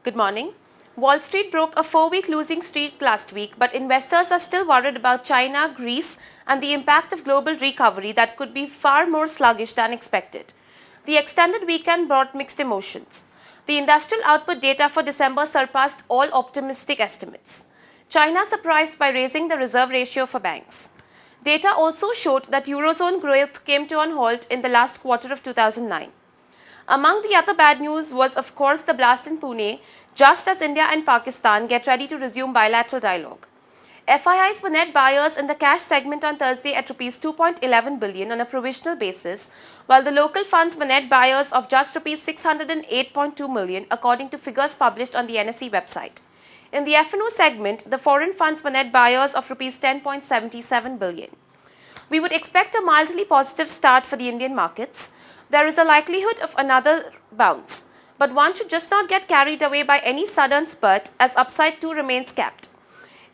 Good morning. Wall Street broke a 4-week losing streak last week, but investors are still worried about China, Greece, and the impact of global recovery that could be far more sluggish than expected. The extended weekend brought mixed emotions. The industrial output data for December surpassed all optimistic estimates. China surprised by raising the reserve ratio for banks. Data also showed that Eurozone growth came to a halt in the last quarter of 2009. Among the other bad news was, of course, the blast in Pune, just as India and Pakistan get ready to resume bilateral dialogue. FIIs were net buyers in the cash segment on Thursday at Rs 2.11 billion on a provisional basis, while the local funds were net buyers of just Rs 608.2 million, according to figures published on the NSE website. In the F&O segment, the foreign funds were net buyers of Rs 10.77 billion. We would expect a mildly positive start for the Indian markets. There is a likelihood of another bounce, but one should just not get carried away by any sudden spurt, as upside too remains capped.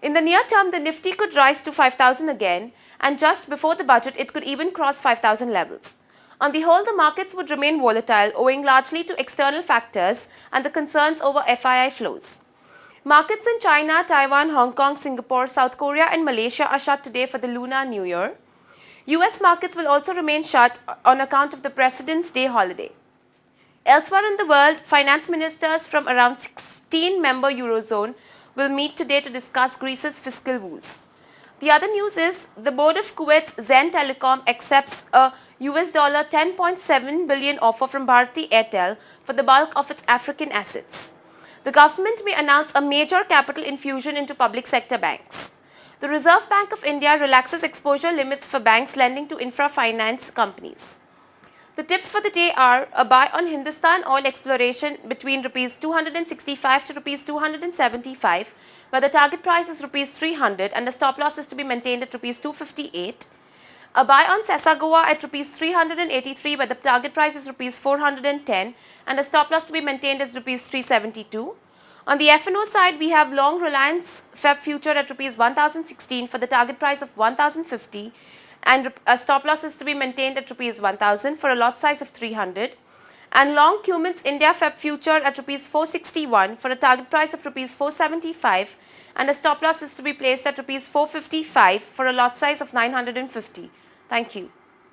In the near term, the Nifty could rise to 5,000 again, and just before the budget, it could even cross 5,000 levels. On the whole, the markets would remain volatile, owing largely to external factors and the concerns over FII flows. Markets in China, Taiwan, Hong Kong, Singapore, South Korea, and Malaysia are shut today for the Lunar New Year. US markets will also remain shut on account of the President's Day holiday. Elsewhere in the world, finance ministers from around 16-member Eurozone will meet today to discuss Greece's fiscal woes. The other news is the board of Kuwait's Zen Telecom accepts a US $10.7 billion offer from Bharti Airtel for the bulk of its African assets. The government may announce a major capital infusion into public sector banks. The Reserve Bank of India relaxes exposure limits for banks lending to infra finance companies. The tips for the day are a buy on Hindustan Oil Exploration between Rs 265 to Rs 275, where the target price is Rs 300 and the stop loss is to be maintained at Rs 258. A buy on Sessagoa at Rs 383, where the target price is Rs 410 and the stop loss to be maintained is Rs 372. On the F&O side, we have long Reliance Feb future at Rs 1016 for the target price of 1050 and a stop loss is to be maintained at Rs 1000 for a lot size of 300. And long Cummins India Feb future at Rs 461 for a target price of Rs 475 and a stop loss is to be placed at Rs 455 for a lot size of 950. Thank you.